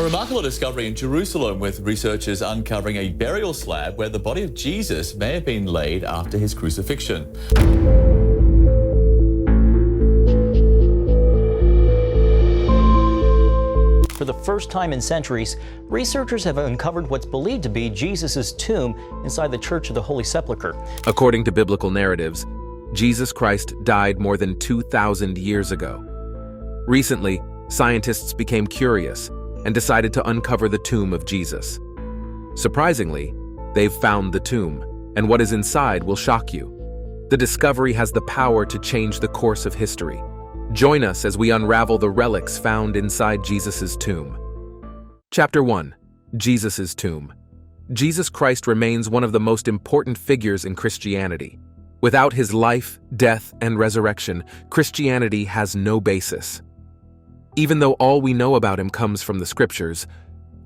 A remarkable discovery in Jerusalem, with researchers uncovering a burial slab where the body of Jesus may have been laid after his crucifixion. For the first time in centuries, researchers have uncovered what's believed to be Jesus' tomb inside the Church of the Holy Sepulchre. According to biblical narratives, Jesus Christ died more than 2,000 years ago. Recently, scientists became curious and decided to uncover the tomb of Jesus. Surprisingly, they've found the tomb, and what is inside will shock you. The discovery has the power to change the course of history. Join us as we unravel the relics found inside Jesus' tomb. Chapter 1. Jesus' Tomb. Jesus Christ remains one of the most important figures in Christianity. Without his life, death, and resurrection, Christianity has no basis. Even though all we know about him comes from the scriptures,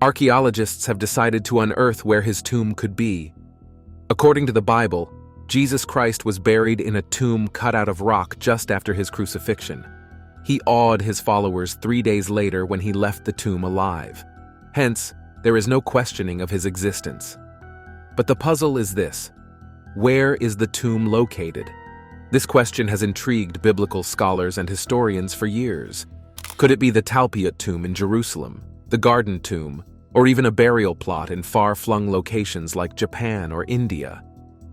archaeologists have decided to unearth where his tomb could be. According to the Bible, Jesus Christ was buried in a tomb cut out of rock just after his crucifixion. He awed his followers 3 days later when he left the tomb alive. Hence, there is no questioning of his existence. But the puzzle is this: where is the tomb located? This question has intrigued biblical scholars and historians for years. Could it be the Talpiot tomb in Jerusalem, the Garden Tomb, or even a burial plot in far-flung locations like Japan or India?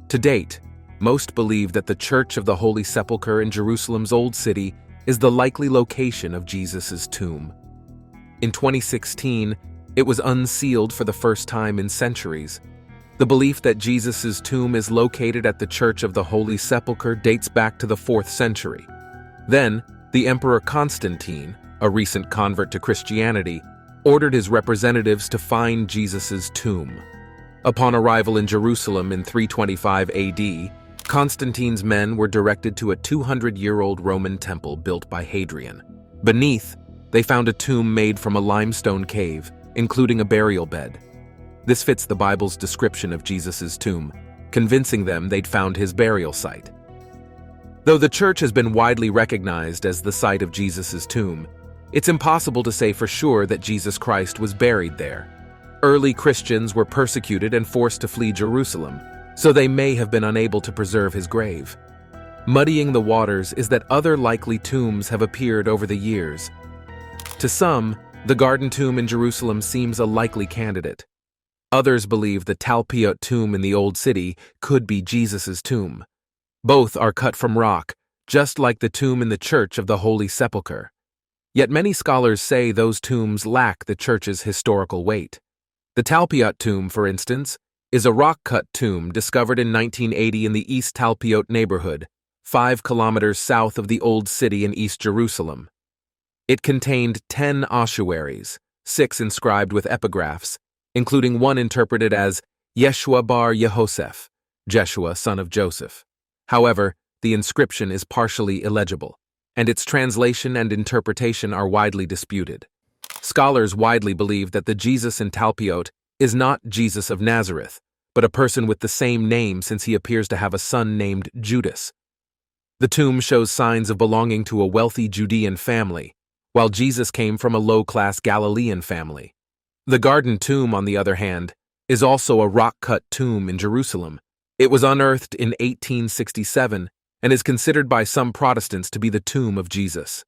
To date, most believe that the Church of the Holy Sepulchre in Jerusalem's Old City is the likely location of Jesus' tomb. In 2016, it was unsealed for the first time in centuries. The belief that Jesus' tomb is located at the Church of the Holy Sepulchre dates back to the 4th century. Then, the Emperor Constantine, a recent convert to Christianity, ordered his representatives to find Jesus' tomb. Upon arrival in Jerusalem in 325 AD, Constantine's men were directed to a 200-year-old Roman temple built by Hadrian. Beneath, they found a tomb made from a limestone cave, including a burial bed. This fits the Bible's description of Jesus' tomb, convincing them they'd found his burial site. Though the church has been widely recognized as the site of Jesus' tomb, it's impossible to say for sure that Jesus Christ was buried there. Early Christians were persecuted and forced to flee Jerusalem, so they may have been unable to preserve his grave. Muddying the waters is that other likely tombs have appeared over the years. To some, the Garden Tomb in Jerusalem seems a likely candidate. Others believe the Talpiot tomb in the Old City could be Jesus' tomb. Both are cut from rock, just like the tomb in the Church of the Holy Sepulchre. Yet many scholars say those tombs lack the church's historical weight. The Talpiot tomb, for instance, is a rock-cut tomb discovered in 1980 in the East Talpiot neighborhood, 5 kilometers south of the Old City in East Jerusalem. It contained 10 ossuaries, 6 inscribed with epigraphs, including one interpreted as Yeshua bar Yehoseph, Jeshua son of Joseph. However, the inscription is partially illegible, and its translation and interpretation are widely disputed. Scholars widely believe that the Jesus in Talpiot is not Jesus of Nazareth, but a person with the same name since he appears to have a son named Judas. The tomb shows signs of belonging to a wealthy Judean family, while Jesus came from a low-class Galilean family. The Garden Tomb, on the other hand, is also a rock-cut tomb in Jerusalem. It was unearthed in 1867 and is considered by some Protestants to be the tomb of Jesus.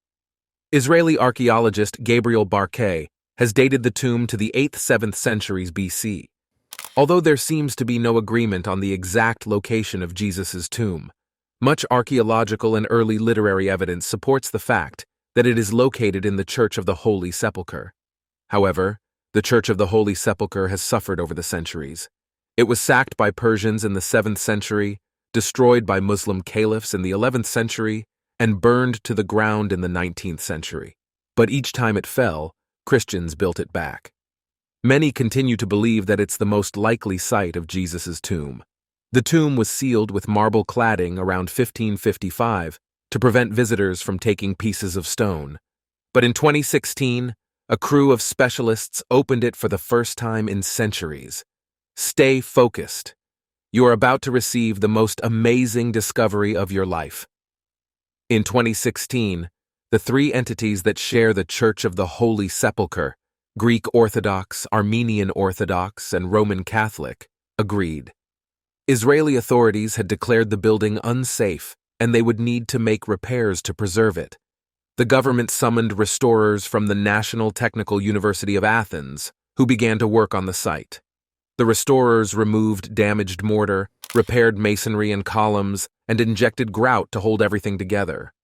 Israeli archaeologist Gabriel Barkay has dated the tomb to the 8th–7th centuries BC. Although there seems to be no agreement on the exact location of Jesus' tomb, much archaeological and early literary evidence supports the fact that it is located in the Church of the Holy Sepulchre. However, the Church of the Holy Sepulchre has suffered over the centuries. It was sacked by Persians in the 7th century, destroyed by Muslim caliphs in the 11th century, and burned to the ground in the 19th century. But each time it fell, Christians built it back. Many continue to believe that it's the most likely site of Jesus' tomb. The tomb was sealed with marble cladding around 1555 to prevent visitors from taking pieces of stone. But in 2016, a crew of specialists opened it for the first time in centuries. Stay focused. You are about to receive the most amazing discovery of your life. In 2016, the 3 entities that share the Church of the Holy Sepulchre, Greek Orthodox, Armenian Orthodox, and Roman Catholic agreed. Israeli authorities had declared the building unsafe, and they would need to make repairs to preserve it. The government summoned restorers from the National Technical University of Athens, who began to work on the site. The restorers removed damaged mortar, repaired masonry and columns, and injected grout to hold everything together.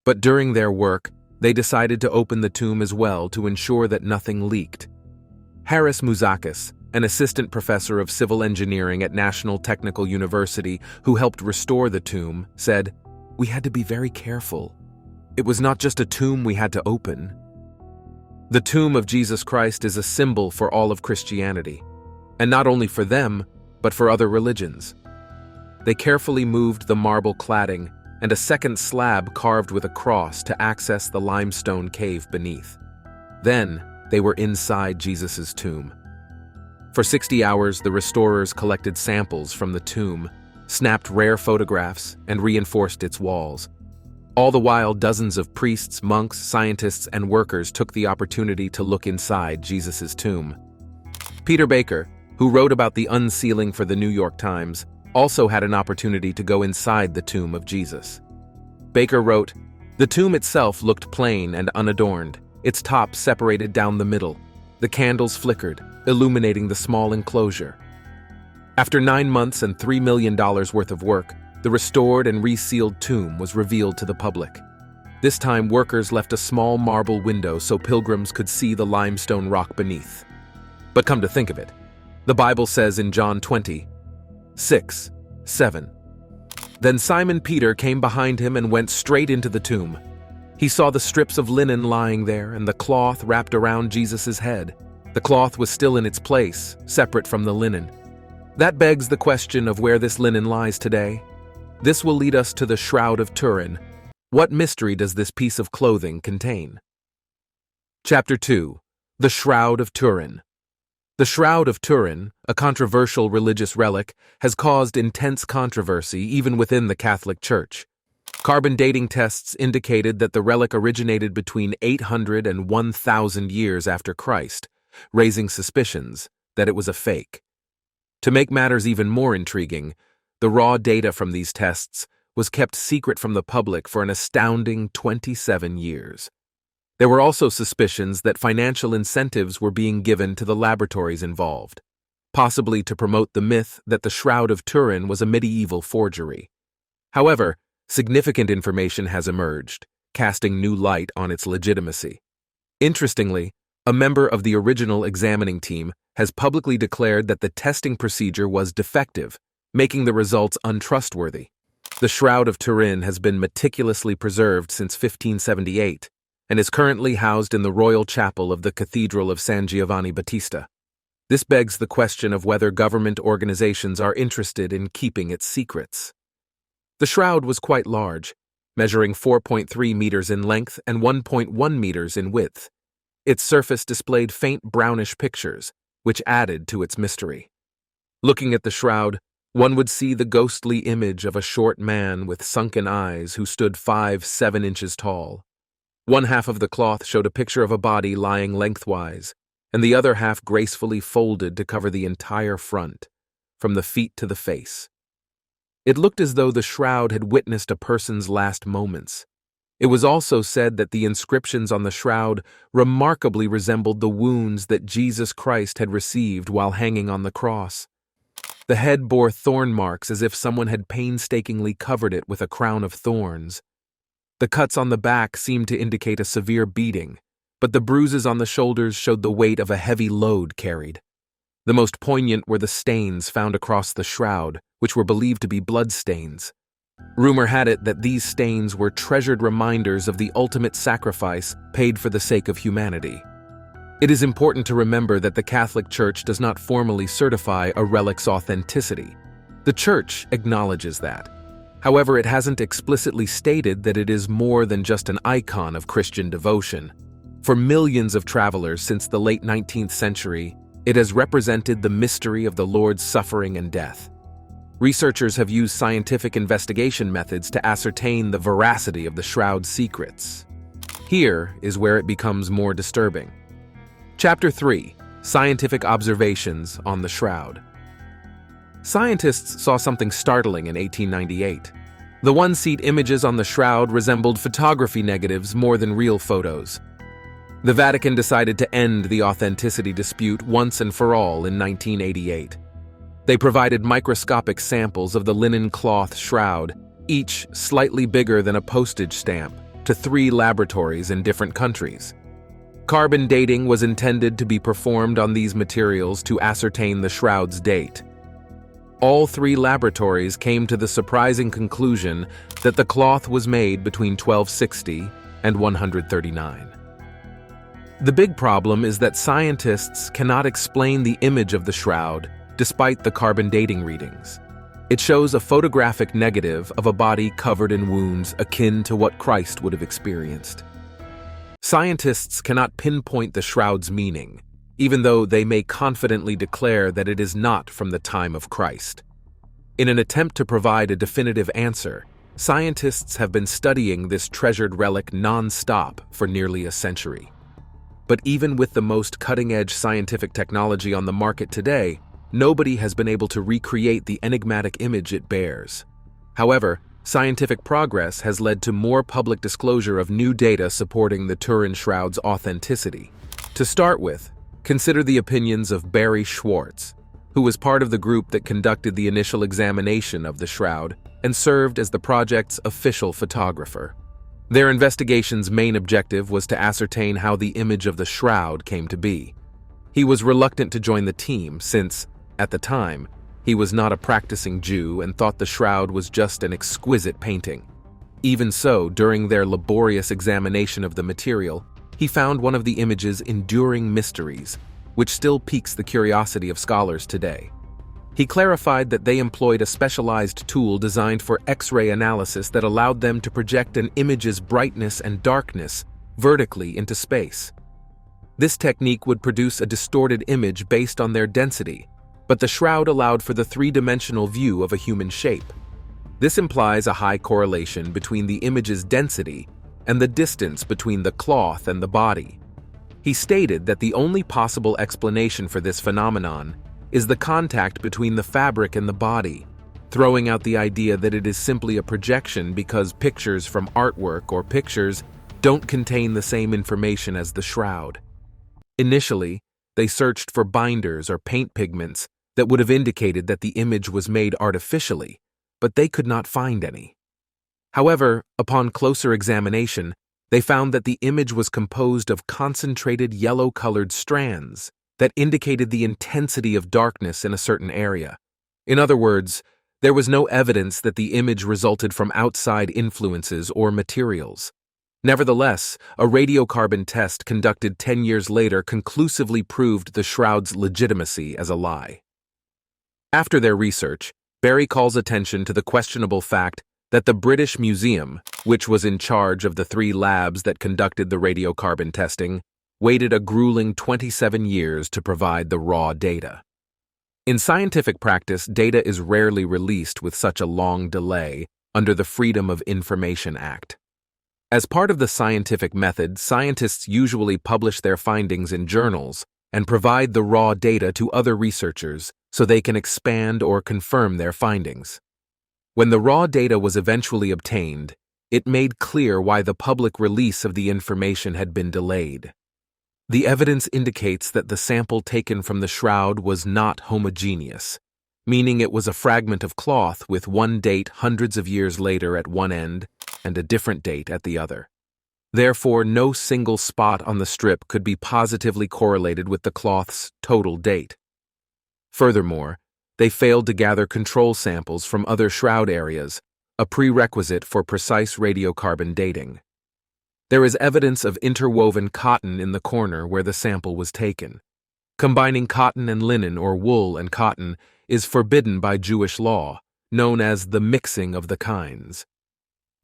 But during their work, they decided to open the tomb as well to ensure that nothing leaked. Haris Mouzakis, an assistant professor of civil engineering at National Technical University who helped restore the tomb, said, "We had to be very careful. It was not just a tomb we had to open." The tomb of Jesus Christ is a symbol for all of Christianity, and not only for them, but for other religions. They carefully moved the marble cladding and a second slab carved with a cross to access the limestone cave beneath. Then, they were inside Jesus' tomb. For 60 hours, the restorers collected samples from the tomb, snapped rare photographs, and reinforced its walls. All the while, dozens of priests, monks, scientists, and workers took the opportunity to look inside Jesus' tomb. Peter Baker, who wrote about the unsealing for the New York Times, also had an opportunity to go inside the tomb of Jesus. Baker wrote, "The tomb itself looked plain and unadorned, its top separated down the middle. The candles flickered, illuminating the small enclosure. After 9 months and $3 million worth of work, the restored and resealed tomb was revealed to the public. This time, workers left a small marble window so pilgrims could see the limestone rock beneath. But come to think of it, the Bible says in John 20:6-7, "Then Simon Peter came behind him and went straight into the tomb. He saw the strips of linen lying there and the cloth wrapped around Jesus' head. The cloth was still in its place, separate from the linen. That begs the question of where this linen lies today. This will lead us to the Shroud of Turin. What mystery does this piece of clothing contain?" Chapter 2. The Shroud of Turin. The Shroud of Turin, a controversial religious relic, has caused intense controversy even within the Catholic Church. Carbon dating tests indicated that the relic originated between 800 and 1,000 years after Christ, raising suspicions that it was a fake. To make matters even more intriguing, the raw data from these tests was kept secret from the public for an astounding 27 years. There were also suspicions that financial incentives were being given to the laboratories involved, possibly to promote the myth that the Shroud of Turin was a medieval forgery. However, significant information has emerged, casting new light on its legitimacy. Interestingly, a member of the original examining team has publicly declared that the testing procedure was defective, making the results untrustworthy. The Shroud of Turin has been meticulously preserved since 1578 and is currently housed in the Royal Chapel of the Cathedral of San Giovanni Battista. This begs the question of whether government organizations are interested in keeping its secrets. The shroud was quite large, measuring 4.3 meters in length and 1.1 meters in width. Its surface displayed faint brownish pictures, which added to its mystery. Looking at the shroud, one would see the ghostly image of a short man with sunken eyes who stood 5-7 inches tall. One half of the cloth showed a picture of a body lying lengthwise, and the other half gracefully folded to cover the entire front, from the feet to the face. It looked as though the shroud had witnessed a person's last moments. It was also said that the inscriptions on the shroud remarkably resembled the wounds that Jesus Christ had received while hanging on the cross. The head bore thorn marks as if someone had painstakingly covered it with a crown of thorns. The cuts on the back seemed to indicate a severe beating, but the bruises on the shoulders showed the weight of a heavy load carried. The most poignant were the stains found across the shroud, which were believed to be blood stains. Rumor had it that these stains were treasured reminders of the ultimate sacrifice paid for the sake of humanity. It is important to remember that the Catholic Church does not formally certify a relic's authenticity. The Church acknowledges that. However, it hasn't explicitly stated that it is more than just an icon of Christian devotion. For millions of travelers since the late 19th century, it has represented the mystery of the Lord's suffering and death. Researchers have used scientific investigation methods to ascertain the veracity of the shroud's secrets. Here is where it becomes more disturbing. Chapter 3: Scientific Observations on the Shroud. Scientists saw something startling in 1898. The one-seat images on the shroud resembled photography negatives more than real photos. The Vatican decided to end the authenticity dispute once and for all in 1988. They provided microscopic samples of the linen cloth shroud, each slightly bigger than a postage stamp, to 3 laboratories in different countries. Carbon dating was intended to be performed on these materials to ascertain the shroud's date. All 3 laboratories came to the surprising conclusion that the cloth was made between 1260 and 139. The big problem is that scientists cannot explain the image of the shroud despite the carbon dating readings. It shows a photographic negative of a body covered in wounds akin to what Christ would have experienced. Scientists cannot pinpoint the shroud's meaning, even though they may confidently declare that it is not from the time of Christ. In an attempt to provide a definitive answer, scientists have been studying this treasured relic non-stop for nearly a century. But even with the most cutting-edge scientific technology on the market today, nobody has been able to recreate the enigmatic image it bears. However, scientific progress has led to more public disclosure of new data supporting the Turin shroud's authenticity. To start with, consider the opinions of Barry Schwartz, who was part of the group that conducted the initial examination of the shroud and served as the project's official photographer. Their investigation's main objective was to ascertain how the image of the shroud came to be. He was reluctant to join the team since, at the time, he was not a practicing Jew and thought the shroud was just an exquisite painting. Even so, during their laborious examination of the material, he found one of the image's enduring mysteries, which still piques the curiosity of scholars today. He clarified that they employed a specialized tool designed for X-ray analysis that allowed them to project an image's brightness and darkness vertically into space. This technique would produce a distorted image based on their density, but the shroud allowed for the 3-dimensional view of a human shape. This implies a high correlation between the image's density and the distance between the cloth and the body. He stated that the only possible explanation for this phenomenon is the contact between the fabric and the body, throwing out the idea that it is simply a projection because pictures from artwork or pictures don't contain the same information as the shroud. Initially, they searched for binders or paint pigments that would have indicated that the image was made artificially, but they could not find any. However, upon closer examination, they found that the image was composed of concentrated yellow-colored strands that indicated the intensity of darkness in a certain area. In other words, there was no evidence that the image resulted from outside influences or materials. Nevertheless, a radiocarbon test conducted 10 years later conclusively proved the shroud's legitimacy as a lie. After their research, Barry calls attention to the questionable fact that the British Museum, which was in charge of the 3 labs that conducted the radiocarbon testing, waited a grueling 27 years to provide the raw data. In scientific practice, data is rarely released with such a long delay under the Freedom of Information Act. As part of the scientific method, scientists usually publish their findings in journals and provide the raw data to other researchers so they can expand or confirm their findings. When the raw data was eventually obtained, it made clear why the public release of the information had been delayed. The evidence indicates that the sample taken from the shroud was not homogeneous, meaning it was a fragment of cloth with one date hundreds of years later at one end and a different date at the other. Therefore, no single spot on the strip could be positively correlated with the cloth's total date. Furthermore, they failed to gather control samples from other shroud areas, a prerequisite for precise radiocarbon dating. There is evidence of interwoven cotton in the corner where the sample was taken. Combining cotton and linen or wool and cotton is forbidden by Jewish law, known as the mixing of the kinds.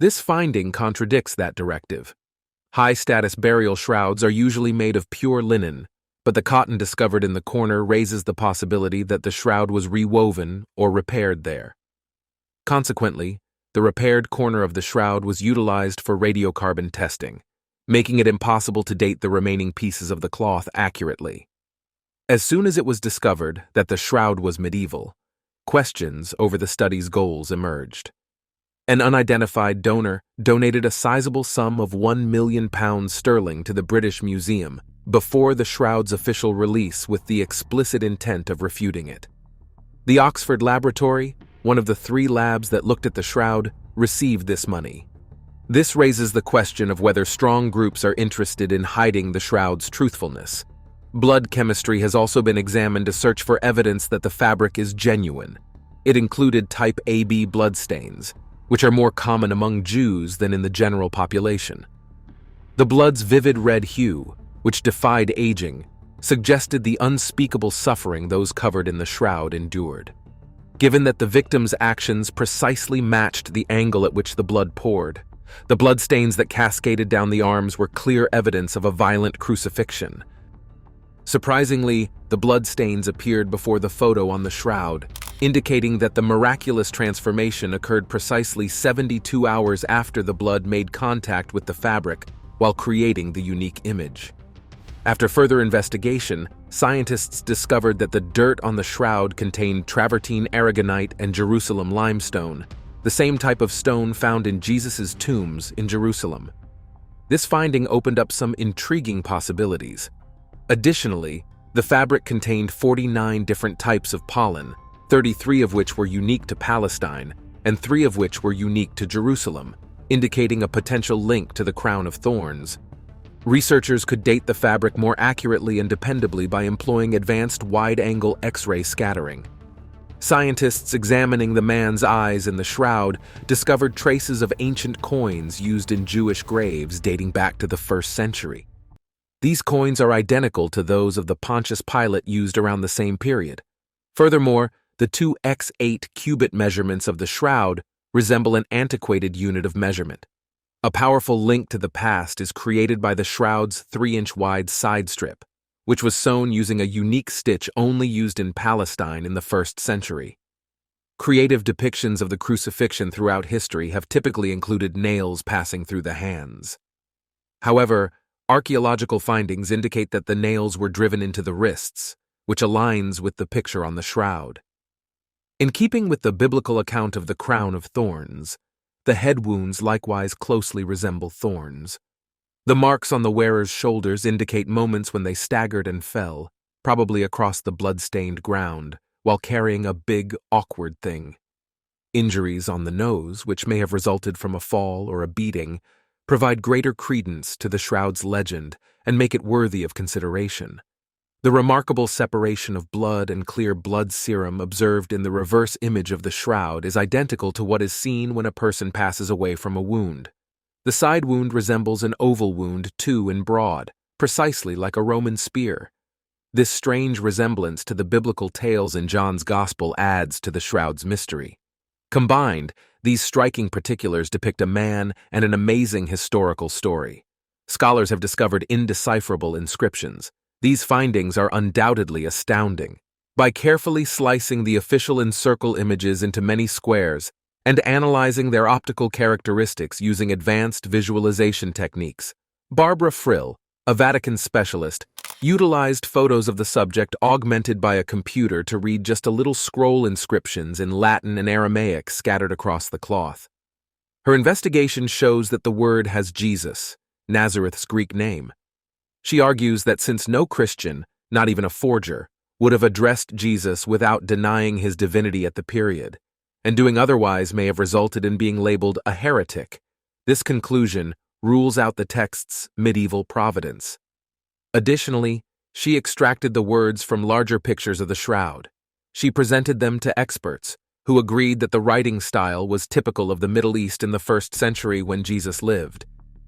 This finding contradicts that directive. High-status burial shrouds are usually made of pure linen, but the cotton discovered in the corner raises the possibility that the shroud was rewoven or repaired there. Consequently, the repaired corner of the shroud was utilized for radiocarbon testing, making it impossible to date the remaining pieces of the cloth accurately. As soon as it was discovered that the shroud was medieval, questions over the study's goals emerged. An unidentified donor donated a sizable sum of £1 million to the British Museum before the shroud's official release with the explicit intent of refuting it. The Oxford Laboratory, one of the 3 labs that looked at the shroud, received this money. This raises the question of whether strong groups are interested in hiding the shroud's truthfulness. Blood chemistry has also been examined to search for evidence that the fabric is genuine. It included type AB bloodstains, which are more common among Jews than in the general population. The blood's vivid red hue, which defied aging, suggested the unspeakable suffering those covered in the shroud endured. Given that the victim's actions precisely matched the angle at which the blood poured, the bloodstains that cascaded down the arms were clear evidence of a violent crucifixion. Surprisingly, the bloodstains appeared before the photo on the shroud, indicating that the miraculous transformation occurred precisely 72 hours after the blood made contact with the fabric while creating the unique image. After further investigation, scientists discovered that the dirt on the shroud contained travertine aragonite and Jerusalem limestone, the same type of stone found in Jesus' tombs in Jerusalem. This finding opened up some intriguing possibilities. Additionally, the fabric contained 49 different types of pollen, 33 of which were unique to Palestine, and 3 of which were unique to Jerusalem, indicating a potential link to the crown of thorns. Researchers could date the fabric more accurately and dependably by employing advanced wide-angle X-ray scattering. Scientists examining the man's eyes in the shroud discovered traces of ancient coins used in Jewish graves dating back to the 1st century. These coins are identical to those of the Pontius Pilate used around the same period. Furthermore, the 2 x8 cubit measurements of the shroud resemble an antiquated unit of measurement. A powerful link to the past is created by the shroud's 3-inch wide side strip, which was sewn using a unique stitch only used in Palestine in the 1st century. Creative depictions of the crucifixion throughout history have typically included nails passing through the hands. However, archaeological findings indicate that the nails were driven into the wrists, which aligns with the picture on the shroud. In keeping with the biblical account of the crown of thorns, the head wounds likewise closely resemble thorns. The marks on the wearer's shoulders indicate moments when they staggered and fell, probably across the blood-stained ground, while carrying a big, awkward thing. Injuries on the nose, which may have resulted from a fall or a beating, provide greater credence to the shroud's legend and make it worthy of consideration. The remarkable separation of blood and clear blood serum observed in the reverse image of the shroud is identical to what is seen when a person passes away from a wound. The side wound resembles an oval wound, too, in broad, precisely like a Roman spear. This strange resemblance to the biblical tales in John's Gospel adds to the shroud's mystery. Combined, these striking particulars depict a man and an amazing historical story. Scholars have discovered indecipherable inscriptions. These findings are undoubtedly astounding. By carefully slicing the official encircle images into many squares and analyzing their optical characteristics using advanced visualization techniques, Barbara Frill, a Vatican specialist, utilized photos of the subject augmented by a computer to read just a little scroll inscriptions in Latin and Aramaic scattered across the cloth. Her investigation shows that the word has Jesus, Nazareth's Greek name. She argues that since no Christian, not even a forger, would have addressed Jesus without denying his divinity at the period, and doing otherwise may have resulted in being labeled a heretic, this conclusion rules out the text's medieval providence. Additionally, she extracted the words from larger pictures of the shroud. She presented them to experts, who agreed that the writing style was typical of the Middle East in the 1st century when Jesus lived.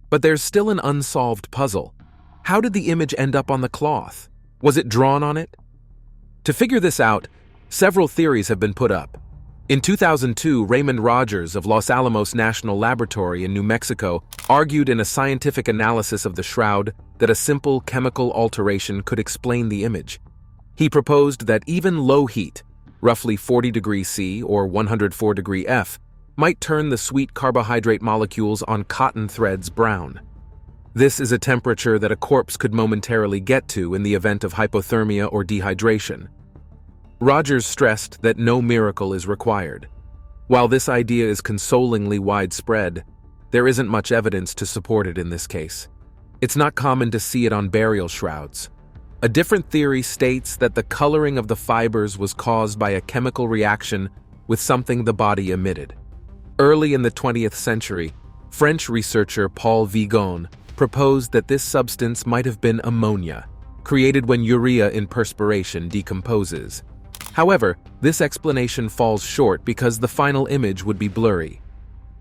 But there's still an unsolved puzzle. How did the image end up on the cloth? Was it drawn on it? To figure this out, several theories have been put up. In 2002, Raymond Rogers of Los Alamos National Laboratory in New Mexico argued in a scientific analysis of the shroud that a simple chemical alteration could explain the image. He proposed that even low heat, roughly 40 degrees C or 104 degrees F, might turn the sweet carbohydrate molecules on cotton threads brown. This is a temperature that a corpse could momentarily get to in the event of hypothermia or dehydration. Rogers stressed that no miracle is required. While this idea is consolingly widespread, there isn't much evidence to support it in this case. It's not common to see it on burial shrouds. A different theory states that the coloring of the fibers was caused by a chemical reaction with something the body emitted. Early in the 20th century, French researcher Paul Vigon proposed that this substance might have been ammonia, created when urea in perspiration decomposes. However, this explanation falls short because the final image would be blurry.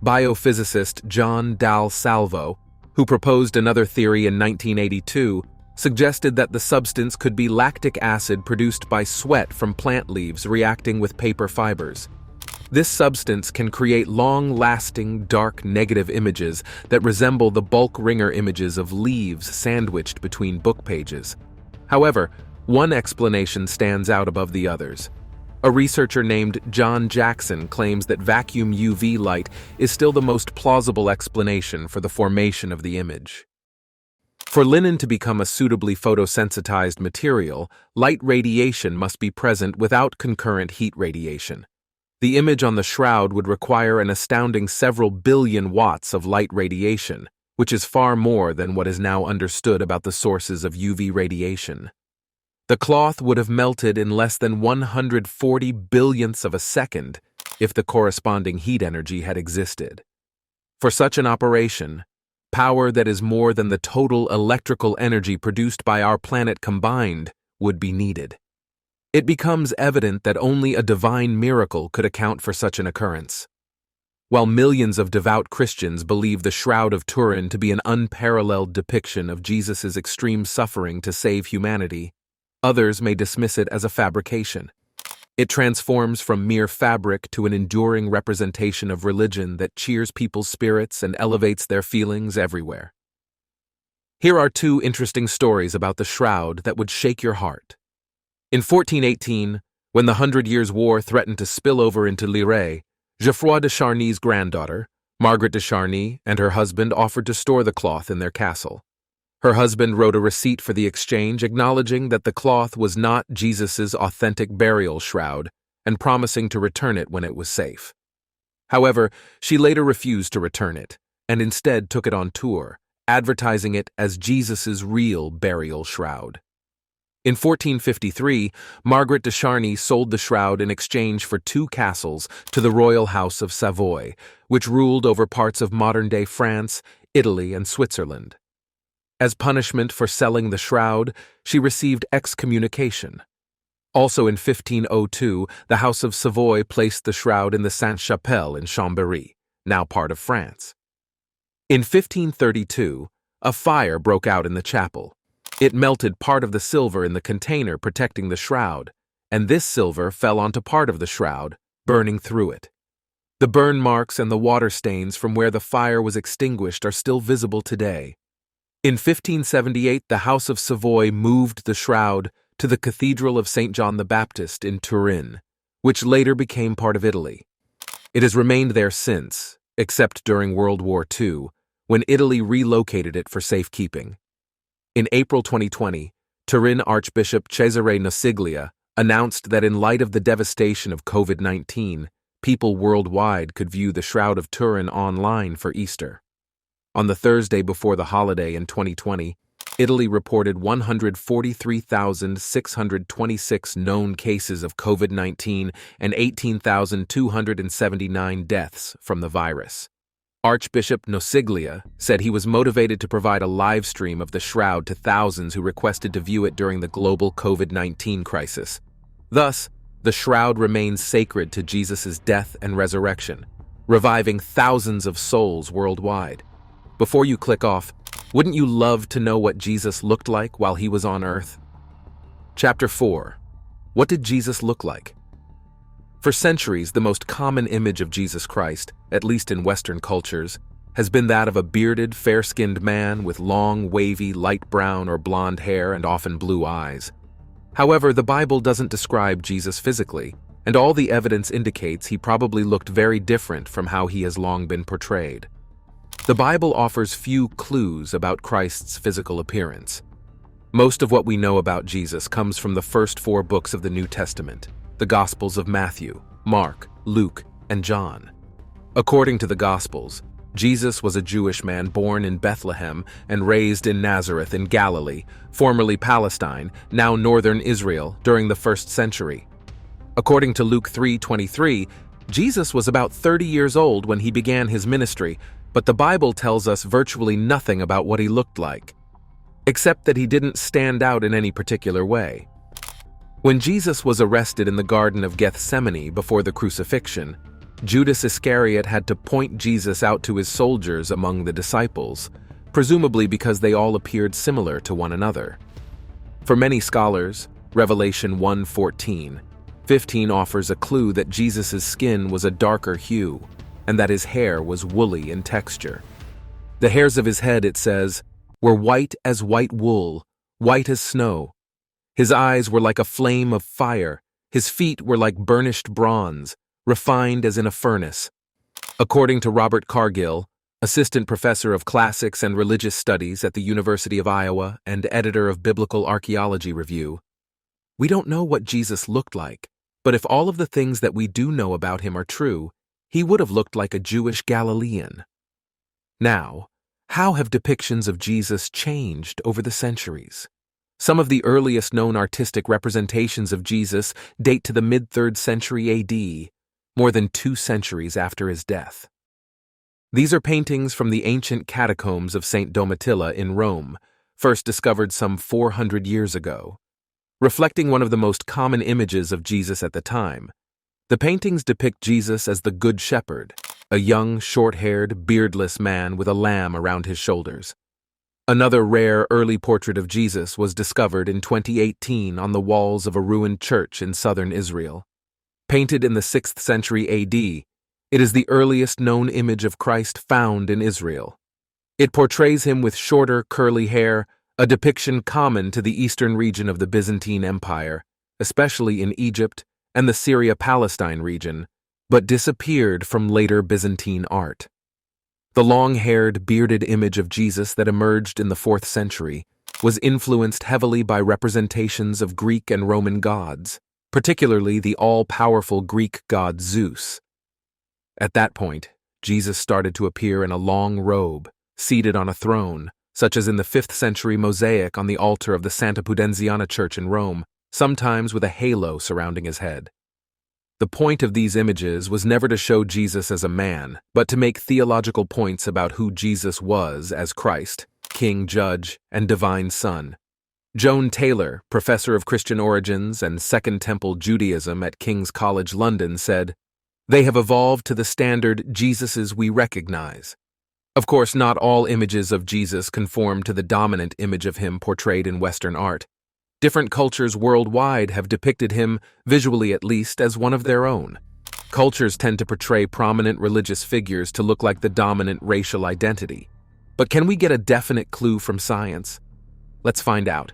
Biophysicist John Dal Salvo, who proposed another theory in 1982, suggested that the substance could be lactic acid produced by sweat from plant leaves reacting with paper fibers. This substance can create long-lasting, dark, negative images that resemble the bulk ringer images of leaves sandwiched between book pages. However, one explanation stands out above the others. A researcher named John Jackson claims that vacuum UV light is still the most plausible explanation for the formation of the image. For linen to become a suitably photosensitized material, light radiation must be present without concurrent heat radiation. The image on the shroud would require an astounding several billion watts of light radiation, which is far more than what is now understood about the sources of UV radiation. The cloth would have melted in less than 140 billionths of a second if the corresponding heat energy had existed. For such an operation, power that is more than the total electrical energy produced by our planet combined would be needed. It becomes evident that only a divine miracle could account for such an occurrence. While millions of devout Christians believe the Shroud of Turin to be an unparalleled depiction of Jesus' extreme suffering to save humanity, others may dismiss it as a fabrication. It transforms from mere fabric to an enduring representation of religion that cheers people's spirits and elevates their feelings everywhere. Here are two interesting stories about the shroud that would shake your heart. In 1418, when the 100 Years' War threatened to spill over into Lirey, Geoffroy de Charny's granddaughter, Margaret de Charny, and her husband offered to store the cloth in their castle. Her husband wrote a receipt for the exchange acknowledging that the cloth was not Jesus' authentic burial shroud and promising to return it when it was safe. However, she later refused to return it and instead took it on tour, advertising it as Jesus' real burial shroud. In 1453, Margaret de Charny sold the shroud in exchange for 2 castles to the royal house of Savoy, which ruled over parts of modern-day France, Italy, and Switzerland. As punishment for selling the shroud, she received excommunication. Also in 1502, the House of Savoy placed the shroud in the Sainte-Chapelle in Chambéry, now part of France. In 1532, a fire broke out in the chapel. It melted part of the silver in the container protecting the shroud, and this silver fell onto part of the shroud, burning through it. The burn marks and the water stains from where the fire was extinguished are still visible today. In 1578, the House of Savoy moved the shroud to the Cathedral of St. John the Baptist in Turin, which later became part of Italy. It has remained there since, except during World War II, when Italy relocated it for safekeeping. In April 2020, Turin Archbishop Cesare Nosiglia announced that in light of the devastation of COVID-19, people worldwide could view the Shroud of Turin online for Easter. On the Thursday before the holiday in 2020, Italy reported 143,626 known cases of COVID-19 and 18,279 deaths from the virus. Archbishop Nosiglia said he was motivated to provide a live stream of the shroud to thousands who requested to view it during the global COVID-19 crisis. Thus, the shroud remains sacred to Jesus' death and resurrection, reviving thousands of souls worldwide. Before you click off, wouldn't you love to know what Jesus looked like while he was on earth? Chapter 4. What did Jesus look like? For centuries, the most common image of Jesus Christ, at least in Western cultures, has been that of a bearded, fair-skinned man with long, wavy, light brown or blonde hair and often blue eyes. However, the Bible doesn't describe Jesus physically, and all the evidence indicates he probably looked very different from how he has long been portrayed. the Bible offers few clues about Christ's physical appearance. Most of what we know about Jesus comes from the first 4 books of the New Testament, the Gospels of Matthew, Mark, Luke, and John. According to the Gospels, Jesus was a Jewish man born in Bethlehem and raised in Nazareth in Galilee, formerly Palestine, now northern Israel, during the 1st century. According to Luke 3:23, Jesus was about 30 years old when he began his ministry, but the Bible tells us virtually nothing about what he looked like, except that he didn't stand out in any particular way. When Jesus was arrested in the Garden of Gethsemane before the crucifixion, Judas Iscariot had to point Jesus out to his soldiers among the disciples, presumably because they all appeared similar to one another. For many scholars, Revelation 1:14-15 offers a clue that Jesus' skin was a darker hue, and that his hair was woolly in texture. The hairs of his head, it says, were white as white wool, white as snow. His eyes were like a flame of fire, his feet were like burnished bronze, refined as in a furnace. According to Robert Cargill, assistant professor of classics and religious studies at the University of Iowa and editor of Biblical Archaeology Review, we don't know what Jesus looked like, but if all of the things that we do know about him are true, he would have looked like a Jewish Galilean. Now, how have depictions of Jesus changed over the centuries? Some of the earliest known artistic representations of Jesus date to the mid-3rd century AD, more than 2 centuries after his death. These are paintings from the ancient catacombs of St. Domitilla in Rome, first discovered some 400 years ago. Reflecting one of the most common images of Jesus at the time, the paintings depict Jesus as the Good Shepherd, a young, short-haired, beardless man with a lamb around his shoulders. Another rare early portrait of Jesus was discovered in 2018 on the walls of a ruined church in southern Israel. Painted in the 6th century AD, it is the earliest known image of Christ found in Israel. It portrays him with shorter, curly hair, a depiction common to the eastern region of the Byzantine Empire, especially in Egypt and the Syria-Palestine region, but disappeared from later Byzantine art. The long-haired, bearded image of Jesus that emerged in the 4th century was influenced heavily by representations of Greek and Roman gods, particularly the all-powerful Greek god Zeus. At that point, Jesus started to appear in a long robe, seated on a throne, such as in the 5th century mosaic on the altar of the Santa Pudenziana Church in Rome, sometimes with a halo surrounding his head. The point of these images was never to show Jesus as a man, but to make theological points about who Jesus was as Christ, King, Judge, and Divine Son. Joan Taylor, professor of Christian origins and Second Temple Judaism at King's College London, said, "They have evolved to the standard Jesuses we recognize." Of course, not all images of Jesus conform to the dominant image of him portrayed in Western art. Different cultures worldwide have depicted him, visually at least, as one of their own. Cultures tend to portray prominent religious figures to look like the dominant racial identity. But can we get a definite clue from science? Let's find out.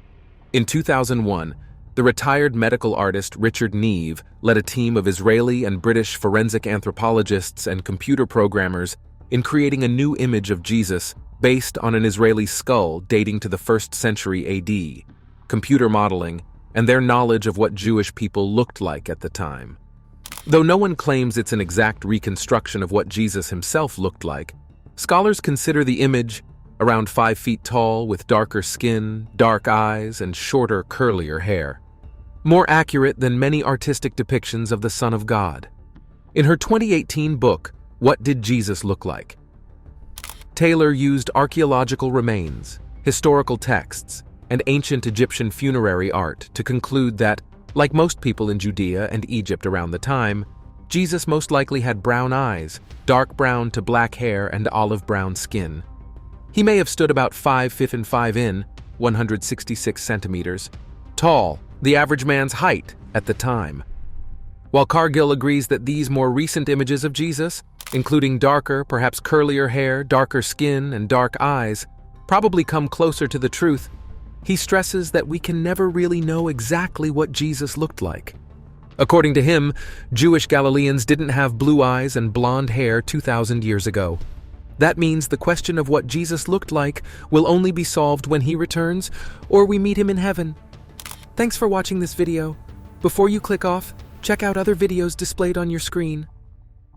In 2001, the retired medical artist Richard Neve led a team of Israeli and British forensic anthropologists and computer programmers in creating a new image of Jesus based on an Israeli skull dating to the 1st century AD, computer modeling, and their knowledge of what Jewish people looked like at the time. Though no one claims it's an exact reconstruction of what Jesus himself looked like, scholars consider the image, around 5 feet tall with darker skin, dark eyes, and shorter, curlier hair, more accurate than many artistic depictions of the Son of God. In her 2018 book, What Did Jesus Look Like?, Taylor used archaeological remains, historical texts, and ancient Egyptian funerary art to conclude that, like most people in Judea and Egypt around the time, Jesus most likely had brown eyes, dark brown to black hair, and olive brown skin. He may have stood about 5 feet and 5 in, 166 centimeters, tall, the average man's height at the time. While Cargill agrees that these more recent images of Jesus, including darker, perhaps curlier hair, darker skin, and dark eyes, probably come closer to the truth, he stresses that we can never really know exactly what Jesus looked like. According to him, Jewish Galileans didn't have blue eyes and blonde hair 2,000 years ago. That means the question of what Jesus looked like will only be solved when he returns or we meet him in heaven. Thanks for watching this video. Before you click off, check out other videos displayed on your screen.